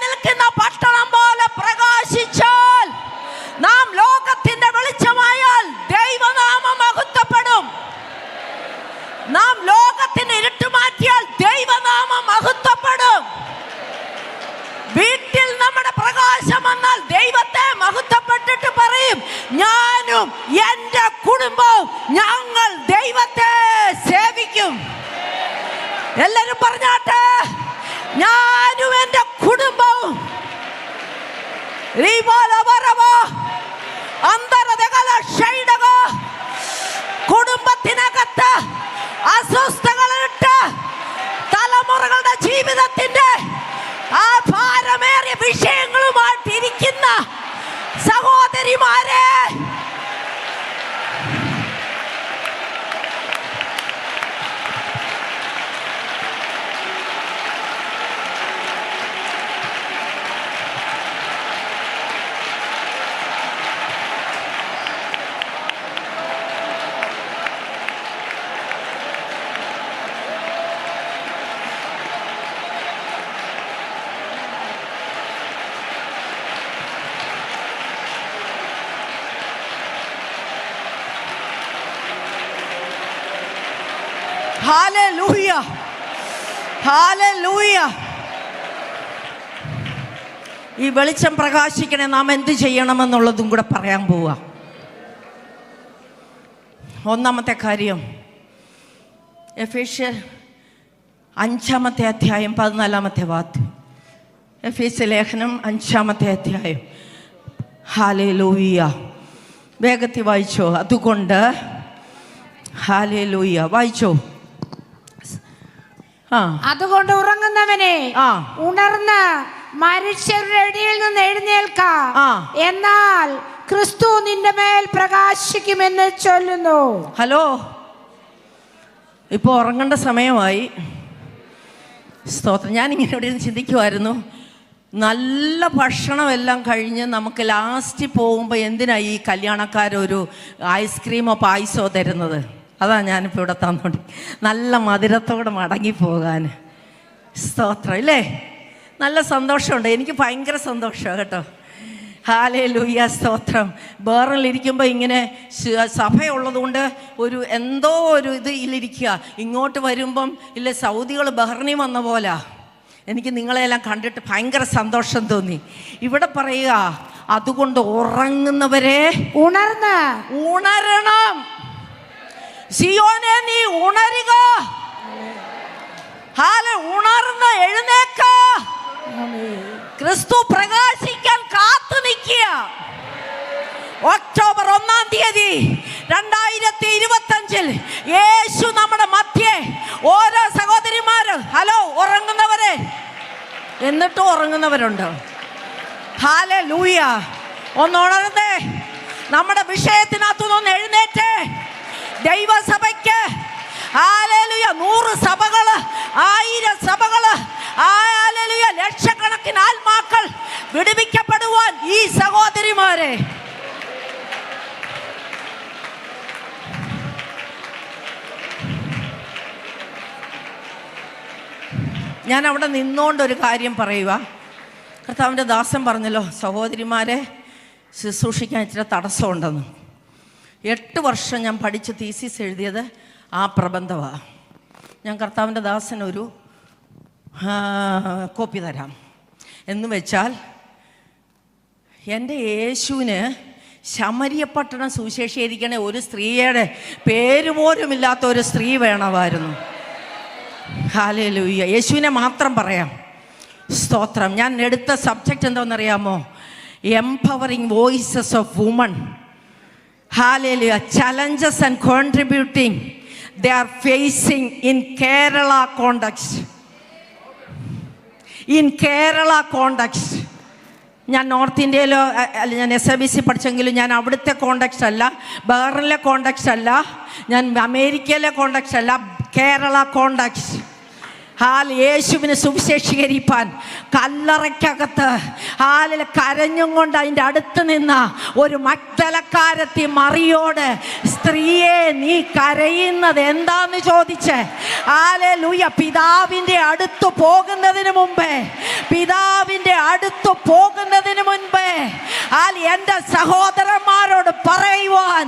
ഞങ്ങൾ ദൈവത്തെ സേവിക്കും. എല്ലാരും പറഞ്ഞാട്ടെ, ഞാനും എൻ്റെ കുടുംബവും കുടുംബത്തിനകത്ത് അസ്വസ്ഥതകളിട്ട് തലമുറകളുടെ ജീവിതത്തിന്റെ ആ ഭാരമേറിയ വിഷയങ്ങളുമായിട്ടിരിക്കുന്ന സഹോദരിമാരെ, ഹല്ലേലൂയ, ഹല്ലേലൂയ. ഈ വെളിച്ചം പ്രകാശിക്കണേ, നാം എന്ത് ചെയ്യണമെന്നുള്ളതും കൂടെ പറയാൻ പോവാ. ഒന്നാമത്തെ കാര്യം, എഫേസ്യർ 5-ാമത്തെ അധ്യായം 14-ാമത്തെ വാക്യം. എഫേസ്യ ലേഖനം 5-ാമത്തെ അധ്യായം. ഹല്ലേലൂയ. വേഗത്തിൽ വായിച്ചോ. അതുകൊണ്ട് ഹല്ലേലൂയ, വായിച്ചോ. അതുകൊണ്ട് ഉറങ്ങുന്നവനെ ഉണർന്ന് മനുഷ്യരുടെ ഇടയിൽ നിന്ന് എഴുന്നേൽക്ക, എന്നാൽ ക്രിസ്തു നിന്റെ മേൽ പ്രകാശിക്കുമെന്ന് ചൊല്ലുന്നു. ഹലോ, ഇപ്പൊ ഉറങ്ങേണ്ട സമയമായി. സ്തോത്രം. ഞാനിങ്ങനെ ഇവിടെ ചിന്തിക്കുമായിരുന്നു, നല്ല ഭക്ഷണമെല്ലാം കഴിഞ്ഞ് നമുക്ക് ലാസ്റ്റ് പോകുമ്പോൾ എന്തിനാ ഈ കല്യാണക്കാരൊരു ഐസ്ക്രീമോ പായസമോ തരുന്നത്? അതാ ഞാനിപ്പോൾ ഇവിടെ തന്നോണ്ട്, നല്ല മധുരത്തോടെ മടങ്ങിപ്പോകാൻ. സ്തോത്രം ഇല്ലേ? നല്ല സന്തോഷമുണ്ട്. എനിക്ക് ഭയങ്കര സന്തോഷമാണ് കേട്ടോ. ഹല്ലേലൂയ, സ്തോത്രം. ബേറിലിരിക്കുമ്പോൾ ഇങ്ങനെ സഭയുള്ളതുകൊണ്ട് ഒരു എന്തോ ഒരു ഇതിലിരിക്കുക. ഇങ്ങോട്ട് വരുമ്പം ഇല്ല സൗദികൾ ബഹ്റിനി വന്ന പോലെ എനിക്ക് നിങ്ങളെല്ലാം കണ്ടിട്ട് ഭയങ്കര സന്തോഷം തോന്നി. ഇവിടെ പറയുക, അതുകൊണ്ട് ഉറങ്ങുന്നവരെ ഉണരണം. സിയോനെ നീ ഉണരുക, ഉണർന്ന് എഴുന്നേക്ക. ക്രിസ്തു പ്രകാശിക്കാൻ കാത്തു നിൽക്കുക. ഒക്ടോബർ 1-ാം തീയതി 2025 യേശു നമ്മുടെ മധ്യേ. ഓരോ സഹോദരിമാരും ഹലോ ഉറങ്ങുന്നവരെ, എന്നിട്ടും ഉറങ്ങുന്നവരുണ്ട്. ഹല്ലേലൂയ. ഒന്ന് ഉണർന്നേ, നമ്മുടെ വിഷയത്തിനകത്തുനിന്ന് എഴുന്നേറ്റേ. ദൈവസഭയ്ക്ക് ഹല്ലേലൂയ 100 സഭകള്, 1000 സഭകള്, ഹല്ലേലൂയ ലക്ഷക്കണക്കിന് ആത്മാക്കൾ വിടുവിക്കപ്പെടുവാൻ ഈ സഹോദരിമാരെ. ഞാൻ അവിടെ നിന്നുകൊണ്ടൊരു കാര്യം പറയുക. കർത്താവിൻ്റെ ദാസൻ പറഞ്ഞല്ലോ സഹോദരിമാരെ ശുശ്രൂഷിക്കാൻ ഇച്ചിരി തടസ്സമുണ്ടെന്ന്. 8 വർഷം ഞാൻ പഠിച്ച് തീസിസ് എഴുതിയത് ആ പ്രബന്ധമാണ്. ഞാൻ കർത്താവിൻ്റെ ദാസനൊരു കോപ്പി തരാം. എന്ന് വെച്ചാൽ എൻ്റെ യേശുവിന് ശമരിയപട്ടണം സുവിശേഷീകരിക്കണേ ഒരു സ്ത്രീയുടെ പേര് പോലും ഇല്ലാത്ത ഒരു സ്ത്രീ വേണമായിരുന്നു. ഹല്ലേലൂയ. യേശുവിനെ മാത്രം പറയാം. സ്തോത്രം. ഞാൻ എടുത്ത സബ്ജക്റ്റ് എന്താണെന്നറിയാമോ? Empowering voices of woman. Hallelujah. Challenges and contributing they are facing in Kerala context. In Kerala context. ഞാൻ നോർത്ത് ഇന്ത്യയിലോ അല്ല, ഞാൻ SIBC പഠിച്ചെങ്കിലും ഞാൻ അവിടുത്തെ കോണ്ടക്സ്റ്റ് അല്ല, ബഹ്റിനിലെ കോണ്ടക്സ്റ്റ് അല്ല, ഞാൻ അമേരിക്കയിലെ കോണ്ടക്സ്റ്റ് അല്ല, കേരള കോണ്ടക്സ്റ്റ്. യേശുവിനെ സുവിശേഷീകരിപ്പാൻ കല്ലറയ്ക്കകത്ത് കരഞ്ഞും കൊണ്ട് അതിൻ്റെ അടുത്ത് നിന്ന ഒരു മഗ്ദലക്കാരത്തി മറിയോട്, സ്ത്രീയെ നീ കരയുന്നത് എന്താന്ന് ചോദിച്ച് ഹല്ലേലൂയ പിതാവിൻ്റെ അടുത്ത് പോകുന്നതിന് മുമ്പേ എൻ്റെ സഹോദരന്മാരോട് പറയുവാൻ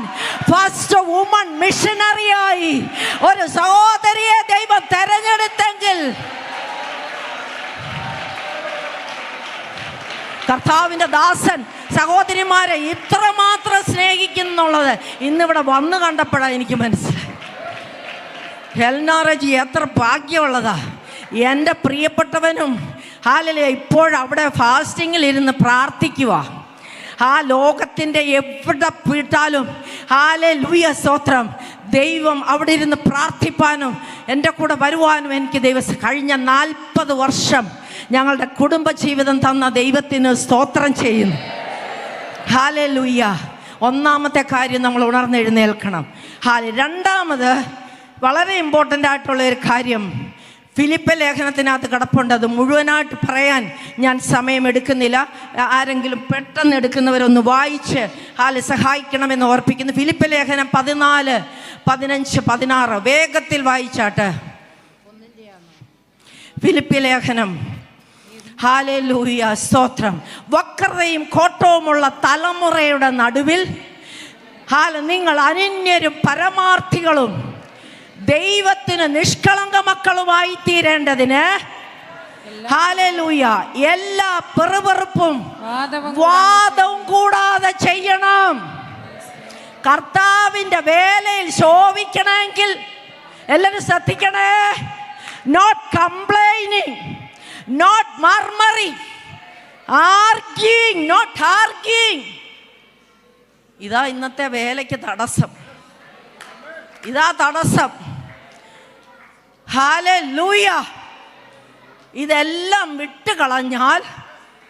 ഫസ്റ്റ് വുമൺ മിഷനറിയായി ഒരു സഹോദരിയെ ദൈവം തെരഞ്ഞെടുത്തെങ്കിൽ കർത്താവിൻ്റെ ദാസൻ സഹോദരിമാരെ ഇത്രമാത്രം സ്നേഹിക്കുന്നുള്ളത് ഇന്നിവിടെ വന്നു കണ്ടപ്പോഴാണ് എനിക്ക് മനസ്സിലായി. ഹെൽനാറജി എത്ര ഭാഗ്യമുള്ളതാ. എൻ്റെ പ്രിയപ്പെട്ടവനും ഹല്ലേലൂയ ഇപ്പോഴവിടെ ഫാസ്റ്റിങ്ങിൽ ഇരുന്ന് പ്രാർത്ഥിക്കുക. ആ ലോകത്തിൻ്റെ എവിടെ വിട്ടാലും ഹല്ലേലൂയ സ്തോത്രം, ദൈവം അവിടെ ഇരുന്ന് പ്രാർത്ഥിപ്പാനും എൻ്റെ കൂടെ വരുവാനും എനിക്ക് കഴിഞ്ഞ 40 വർഷം ഞങ്ങളുടെ കുടുംബജീവിതം തന്ന ദൈവത്തിന് സ്തോത്രം ചെയ്യുന്നു. ഹല്ലേലൂയ. ഒന്നാമത്തെ കാര്യം നമ്മൾ ഉണർന്നെഴുന്നേൽക്കണം. രണ്ടാമത് വളരെ ഇമ്പോർട്ടൻ്റ് ആയിട്ടുള്ള ഒരു കാര്യം ഫിലിപ്പി ലേഖനത്തിനകത്ത് കിടപ്പുണ്ട്. അത് മുഴുവനായിട്ട് പറയാൻ ഞാൻ സമയമെടുക്കുന്നില്ല. ആരെങ്കിലും പെട്ടെന്ന് എടുക്കുന്നവരൊന്ന് വായിച്ച് സഹായിക്കണമെന്ന് ഓർപ്പിക്കുന്നു. ഫിലിപ്പി ലേഖനം 14, 15, 16 വേഗത്തിൽ വായിച്ചാട്ട്. ഫിലിപ്പി ലേഖനം. ഹല്ലേലൂയ സ്തോത്രം. വക്രതയും കോട്ടവുമുള്ള തലമുറയുടെ നടുവിൽ നിങ്ങൾ അനന്യരും പരമാർത്ഥികളും ദൈവത്തിന് നിഷ്കളങ്ക മക്കളുമായി തീരേണ്ടതിന് ഹല്ലേലൂയ എല്ലാ പെറുപെറുപ്പും വാദവും കൂടാതെ ചെയ്യണം. കർത്താവിൻ്റെ വേലയിൽ ശോഭിക്കണമെങ്കിൽ എല്ലാവരും ശ്രദ്ധിക്കണേ. Not complaining, not murmuring, arguing, not arguing. ഇതാ ഇന്നത്തെ വേലയ്ക്ക് തടസ്സം. ഇതാ തടസ്സം. ഹല്ലേലൂയ. ഇതെല്ലാം വിട്ട് കളഞ്ഞാൽ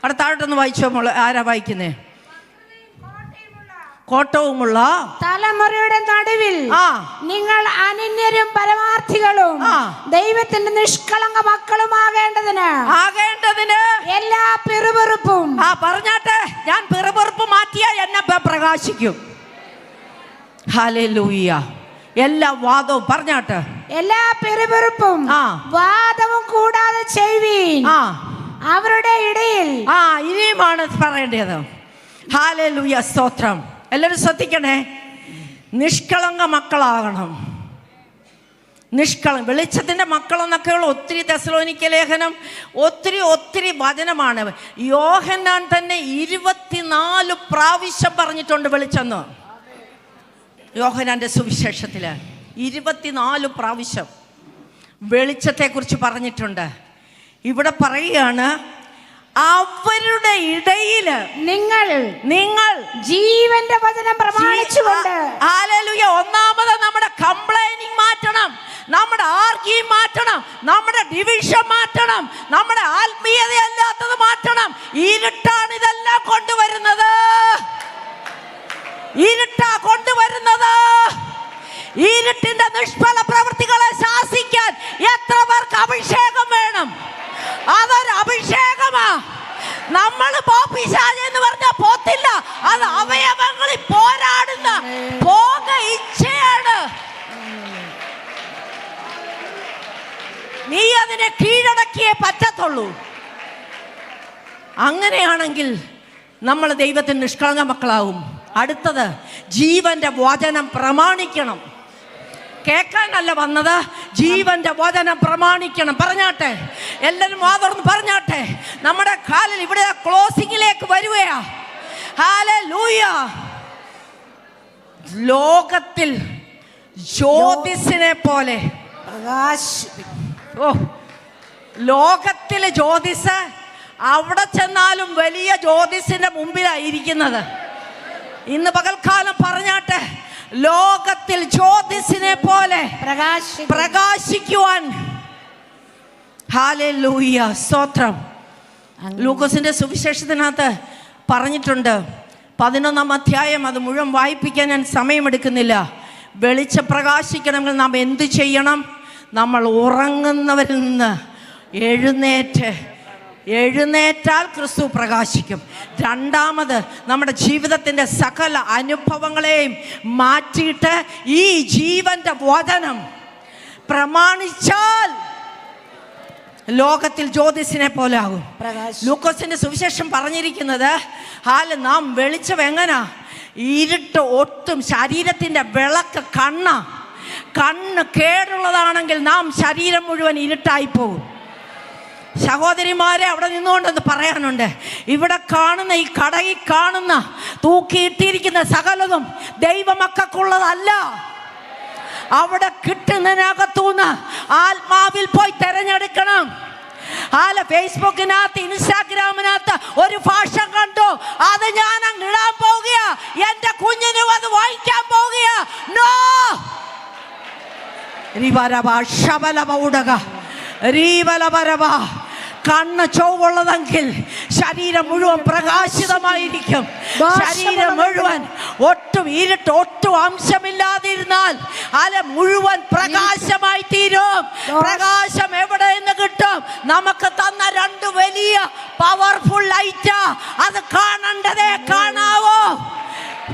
അടുത്തായിട്ടൊന്ന് വായിച്ചോ മോളെ. ആരാ വായിക്കുന്നേ? കോട്ടവുമുള്ള തലമുറയുടെ നടുവിൽ നിങ്ങൾ അനന്യരും പരമാർത്ഥികളും ദൈവത്തിന്റെ നിഷ്കളങ്ക മക്കളുമാകേണ്ടതിന് എല്ലാ പിറുപിറുപ്പും പറഞ്ഞാട്ടെ. ഞാൻ പിറുപിറുപ്പ് മാറ്റിയാൽ എന്നെ പ്രകാശിക്കും. ഹല്ലേലൂയ. എല്ലാ വാദവും പറഞ്ഞാട്ടെ. എല്ലാ പിറുപിറുപ്പും വാദവും കൂടാതെ ചെയ്യുവീൻ. അവരുടെ ഇടയിൽ ഇനിയുമാണ് പറയേണ്ടത്. ഹല്ലേലൂയ സ്തോത്രം. എല്ലാവരും ശ്രദ്ധിക്കണേ. നിഷ്കളങ്ക മക്കളാകണം. വെളിച്ചത്തിൻ്റെ മക്കളെന്നൊക്കെയുള്ള ഒത്തിരി തെസ്സലോനിക്ക ലേഖനം ഒത്തിരി വചനമാണ്. യോഹന്നാൻ തന്നെ 24 പ്രാവശ്യം പറഞ്ഞിട്ടുണ്ട് വെളിച്ചെന്ന്. യോഹന്നാൻ്റെ സുവിശേഷത്തിൽ 24 പ്രാവശ്യം വെളിച്ചത്തെക്കുറിച്ച് പറഞ്ഞിട്ടുണ്ട്. ഇവിടെ പറയുകയാണ്, അവരുടെ ഇടയിൽ നിങ്ങൾ ജീവന്റെ വചനം പ്രമാണിച്ചുകൊണ്ട്. ഹല്ലേലൂയ. ഒന്നാമത് നമ്മുടെ കംപ്ലൈനിങ് മാറ്റണം, നമ്മുടെ ആർഗ്യൂ മാറ്റണം, നമ്മുടെ ഡിവിഷൻ മാറ്റണം, നമ്മുടെ ആത്മീയതയല്ലാത്തത് മാറ്റണം. ഇരുട്ടാണ് ഇതെല്ലാം കൊണ്ടുവരുന്നത്. ഇരുട്ടിന്റെ നിഷ്ഫല പ്രവൃത്തികളെ ശാസിക്കാൻ എത്ര പേർക്ക് അഭിഷേകം വേണം? അതൊരു അഭിഷേകമാ. നമ്മൾ പോപ്പിശാച് എന്ന് പറഞ്ഞാൽ പോത്തില്ല. അത് അവയവങ്ങളിൽ പോരാടുന്ന പോക ഇച്ഛയാണ്. നീ അതിനെ കീഴടക്കിയേ പറ്റത്തുള്ളൂ. അങ്ങനെയാണെങ്കിൽ നമ്മൾ ദൈവത്തിന് നിഷ്കളങ്ക മക്കളാവും. അടുത്തത് ജീവന്റെ വചനം പ്രമാണിക്കണം. കേൾക്കാനല്ല വന്നത്, ജീവന്റെ വചനം പ്രമാണിക്കണം. പറഞ്ഞാട്ടെ, എല്ലാവരും വാതുറന്ന് പറഞ്ഞാട്ടെ. നമ്മുടെ കാലിൽ ഇവിടെ ക്ലോസിംഗിലേക്ക് വരുകയാ. ഹല്ലേലൂയ. ലോകത്തിൽ ജ്യോതിസിനെ പോലെ ലോകത്തിലെ ജ്യോതിസ് അവിടെ ചെന്നാലും വലിയ ജ്യോതിസിന്റെ മുമ്പിലായിരിക്കുന്നത്. ഇന്ന് പകൽക്കാലം പറഞ്ഞാട്ടെ, ലോകത്തിൽ ജ്യോതിസിനെ പോലെ പ്രകാശിക്കുവാൻ. ഹല്ലേലൂയ സ്തോത്രം. ലൂക്കോസിന്റെ സുവിശേഷത്തിനകത്ത് പറഞ്ഞിട്ടുണ്ട്, 11-ാം അധ്യായം. അത് മുഴുവൻ വായിപ്പിക്കാൻ ഞാൻ സമയമെടുക്കുന്നില്ല. വെളിച്ചം പ്രകാശിക്കണമെങ്കിൽ നാം എന്ത് ചെയ്യണം? നമ്മൾ ഉറങ്ങുന്നവരിൽ നിന്ന് എഴുന്നേറ്റാൽ ക്രിസ്തു പ്രകാശിക്കും. രണ്ടാമത് നമ്മുടെ ജീവിതത്തിൻ്റെ സകല അനുഭവങ്ങളെയും മാറ്റിയിട്ട് ഈ ജീവന്റെ വചനം പ്രമാണിച്ചാൽ ലോകത്തിൽ ജ്യോതിസിനെ പോലെ ആകും. ലൂക്കോസിന്റെ സുവിശേഷം പറഞ്ഞിരിക്കുന്നത്, നാം വെളിച്ചം എങ്ങനാ? ഇരുട്ട് ഒട്ടും ശരീരത്തിൻ്റെ വിളക്ക് കണ്ണ് കേടുള്ളതാണെങ്കിൽ നാം ശരീരം മുഴുവൻ ഇരുട്ടായി പോകും. സഹോദരിമാരെ അവിടെ നിന്നുകൊണ്ടെന്ന് പറയാനുണ്ട്. ഇവിടെ കാണുന്ന ഈ കടയിൽ കാണുന്ന തൂക്കിയിട്ടിരിക്കുന്ന സകലതും ദൈവമക്കൾക്കുള്ളതല്ല. അവിടെ കിട്ടുന്നതിനകത്തുനിന്ന് ആത്മാവിൽ പോയി തെരഞ്ഞെടുക്കണം. ഫേസ്ബുക്കിനകത്ത് ഇൻസ്റ്റാഗ്രാമിനകത്ത് ഒരു ഭാഷ കണ്ടു, അത് ഞാൻ അങ്ങ് ഇടാൻ പോകുക, എന്റെ കുഞ്ഞിനും അത് വായിക്കാൻ പോകുക. നോ, കണ്ണ് ചൊവ്വുള്ളതെങ്കിൽ ശരീരം മുഴുവൻ പ്രകാശിതമായിരിക്കും. ശരീരം മുഴുവൻ ഒട്ടും ഇരുട്ട്, ഒട്ടും അംശമില്ലാതിരുന്നാൽ മുഴുവൻ പ്രകാശമായി തീരും. പ്രകാശം എവിടെ നിന്ന് കിട്ടും? നമുക്ക് തന്ന 2 വലിയ പവർഫുൾ ലൈറ്റ്. അത് കാണേണ്ടതേ കാണാവോ?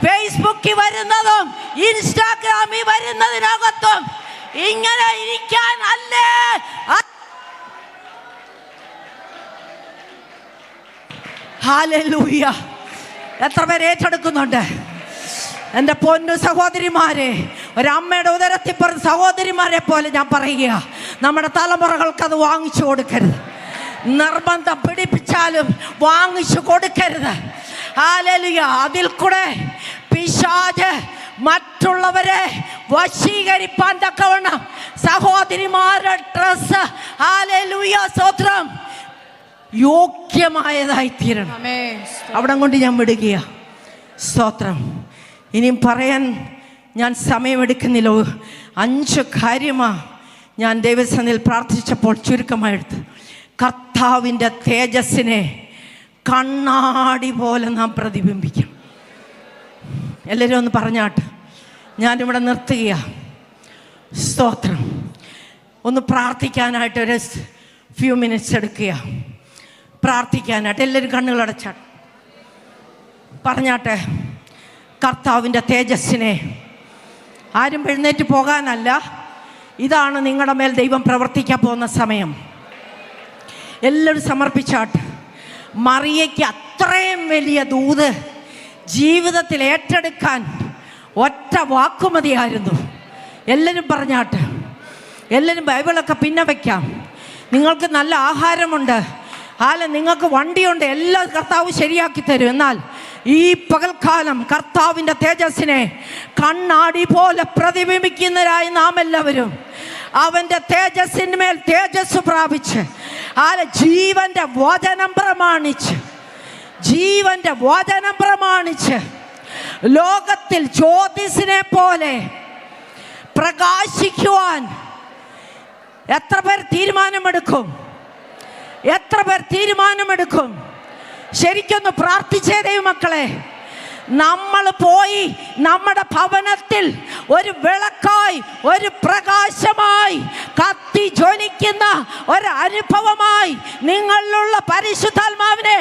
ഫേസ്ബുക്കിൽ വരുന്നതും ഇൻസ്റ്റാഗ്രാമിൽ വരുന്നതിനകത്തും ഇങ്ങനെ ഇരിക്കാൻ അല്ലേ? ഹല്ലേലൂയ. എത്ര പേര് ഏറ്റെടുക്കുന്നുണ്ട്? എൻ്റെ പൊന്നു സഹോദരിമാരെ, ഒരമ്മയുടെ ഉദരത്തിൽ പറഞ്ഞ സഹോദരിമാരെ പോലെ ഞാൻ പറയുക, നമ്മുടെ തലമുറകൾക്ക് അത് വാങ്ങിച്ചു കൊടുക്കരുത്. നിർബന്ധം പിടിപ്പിച്ചാലും വാങ്ങിച്ചു കൊടുക്കരുത്. ഹല്ലേലൂയ. അതിൽ കൂടെ പിശാച് മറ്റുള്ളവരെ വശീകരിപ്പാൻ തക്കവണ്ണം സഹോദരിമാരുടെ ഡ്രസ്, ഹല്ലേലൂയ, സ്തോത്രം, യോഗ്യമായതായി തീരണം. അവിടെ കൊണ്ട് ഞാൻ വിടുകയാ. സ്തോത്രം. ഇനിയും പറയാൻ ഞാൻ സമയമെടുക്കുന്നില്ല. 5 കാര്യമാണ് ഞാൻ ദൈവസന്നിധിയിൽ പ്രാർത്ഥിച്ചപ്പോൾ ചുരുക്കമായെടുത്ത്. കർത്താവിൻ്റെ തേജസ്സിനെ കണ്ണാടി പോലെ നാം പ്രതിബിംബിക്കും. എല്ലാവരും ഒന്ന് പറഞ്ഞാട്ട്. ഞാനിവിടെ നിർത്തുകയാണ്. സ്തോത്രം. ഒന്ന് പ്രാർത്ഥിക്കാനായിട്ട് ഒരു ഫ്യൂ മിനിറ്റ്സ് എടുക്കുക. പ്രാർത്ഥിക്കാനായിട്ട് എല്ലാവരും കണ്ണുകളടച്ചാട്ട് പറഞ്ഞാട്ടെ. കർത്താവിൻ്റെ തേജസ്സിനെ, ആരും എഴുന്നേറ്റ് പോകാനല്ല, ഇതാണ് നിങ്ങളുടെ മേൽ ദൈവം പ്രവർത്തിക്കാൻ പോകുന്ന സമയം. എല്ലാവരും സമർപ്പിച്ചാട്ട്. മറിയയ്ക്ക് അത്രയും വലിയ ദൂത് ജീവിതത്തിൽ ഏറ്റെടുക്കാൻ ഒറ്റ വാക്കുമതിയായിരുന്നു. എല്ലാവരും പറഞ്ഞാട്ട്. എല്ലാവരും ബൈബിളൊക്കെ പിന്നെ വയ്ക്കാം. നിങ്ങൾക്ക് നല്ല ആഹാരമുണ്ട്, നിങ്ങൾക്ക് വണ്ടിയുണ്ട്, എല്ലാം കർത്താവ് ശരിയാക്കി തരും. എന്നാൽ ഈ പകൽക്കാലം കർത്താവിൻ്റെ തേജസ്സിനെ കണ്ണാടി പോലെ പ്രതിബിംബിക്കുന്നവരായി നാം എല്ലാവരും അവൻ്റെ തേജസ്സിന്മേൽ തേജസ് പ്രാപിച്ച് ജീവന്റെ വചനം പ്രമാണിച്ച് ലോകത്തിൽ ജ്യോതിസിനെ പോലെ പ്രകാശിക്കുവാൻ എത്ര പേർ തീരുമാനമെടുക്കും? ശരിക്കൊന്ന് പ്രാർത്ഥിച്ചേ ദൈവമക്കളെ. നമ്മൾ പോയി നമ്മുടെ ഭവനത്തിൽ ഒരു വിളക്കായി, ഒരു പ്രകാശമായി, കത്തി ജ്വലിക്കുന്ന ഒരു അനുഭവമായി നിങ്ങളിലുള്ള പരിശുദ്ധാത്മാവിനെ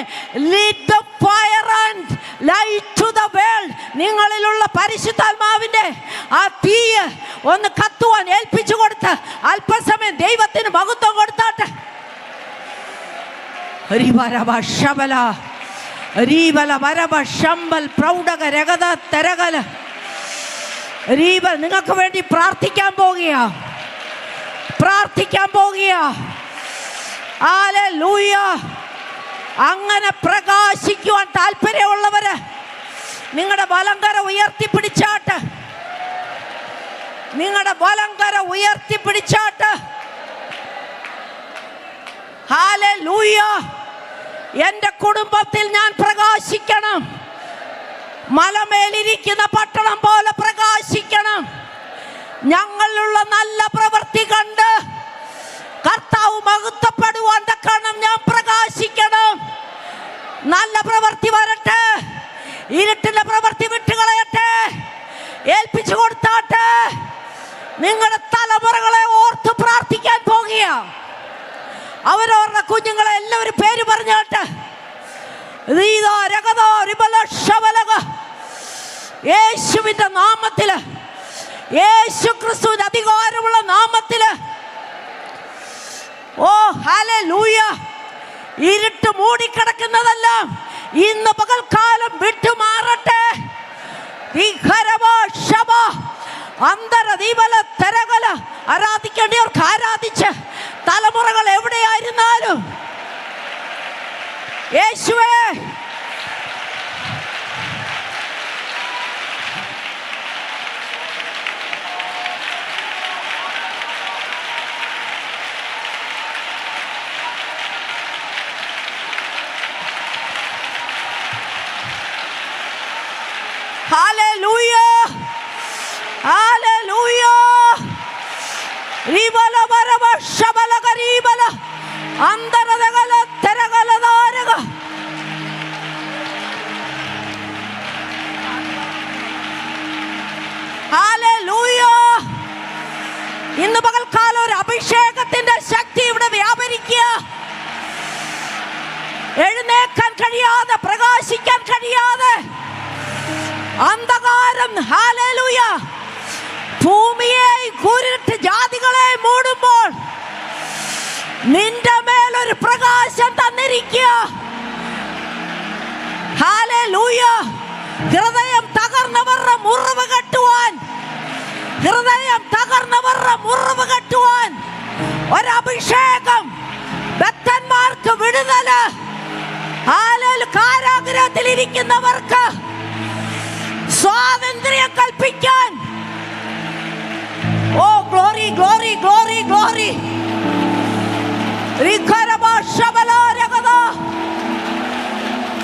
lead the fire and light to the world, നിങ്ങളിലുള്ള പരിശുദ്ധാത്മാവിന്റെ ആ തീയ് ഒന്ന് കത്തുവാൻ ഏൽപ്പിച്ചു കൊടുത്ത് അല്പസമയം ദൈവത്തിന് മഹത്വം കൊടുത്താട്ടെ. നിങ്ങൾക്ക് വേണ്ടി പ്രാർത്ഥിക്കാൻ പോകുക. ഹല്ലേലൂയ. അങ്ങനെ പ്രകാശിക്കുവാൻ താല്പര്യമുള്ളവര് നിങ്ങളുടെ വലങ്കര ഉയർത്തിപ്പിടിച്ചാട്ട്. ഹല്ലേലൂയ. എന്റെ കുടുംബത്തിൽ ഞാൻ പ്രകാശിക്കണം, മലമേലിരിക്കുന്ന പട്ടണം പോലെ പ്രകാശിക്കണം. ഞങ്ങളിലുള്ള നല്ല പ്രവൃത്തി കണ്ട് കർത്താവ് മഹത്വപ്പെടുവാൻ തക്കണം ഞാൻ പ്രകാശിക്കണം. നല്ല പ്രവൃത്തി വരട്ടെ, ഇരുട്ടിന്റെ പ്രവൃത്തി വിട്ടുകളയട്ടെ, ഏൽപ്പിച്ചു കൊടുത്താട്ടെ. നിങ്ങളുടെ തലമുറകളെ ഓർത്ത് പ്രാർത്ഥിക്കാൻ പോകുക. അവരവരുടെ കുഞ്ഞുങ്ങളെ എല്ലാവരും പേര് പറഞ്ഞാട്ട്. യേശുവിന്റെ നാമത്തില്, യേശു ക്രിസ്തുവിന്റെ അധികാരമുള്ള നാമത്തില്, ഓ ഹല്ലേലൂയ. ഇരുട്ട് മൂടിക്കിടക്കുന്നതെല്ലാം ഇന്ന് പകൽക്കാലം വിട്ടുമാറട്ടെ. ആരാധിക്കേണ്ടവർക്ക് ആരാധിച്ച്, തലമുറകൾ എവിടെയായിരുന്നാലും ഹല്ലേലൂയ, ഹല്ലേലൂയ. റിബല ബരബ ശബല ഗരീബല അന്തരദഗല തരഗലദാരഗ. ഹല്ലേലൂയ. ഇന്ന് പകൽക്കാലം ഒരു അഭിഷേകത്തിന്റെ ശക്തി ഇവിടെ വ്യാപരിക്കുക. എഴുന്നേക്കാൻ കഴിയാതെ, പ്രകാശിക്കാൻ കഴിയാതെ അന്ധകാരം, ഹല്ലേലൂയ, ഭൂമിയെ കൂരിട്ട് ജാതികളെ മൂടുമ്പോൾ നിന്റെ മേലൊരു പ്രകാശം തന്നിരിക്കുക. ഹല്ലേലൂയ. ഹൃദയം തകർന്നവരുടെ മുറിവ് കെട്ടുവാൻ, ഹൃദയം തകർന്നവരുടെ മുറിവ് കെട്ടുവാൻ ഒരഭിഷേകം, ഭക്തന്മാർക്ക് വിടുതല്, കാരാഗ്രഹത്തിൽ ഇരിക്കുന്നവർക്ക് സ്വാതന്ത്ര്യം കൽപ്പിക്കാൻ. Oh glory, glory, glory, glory.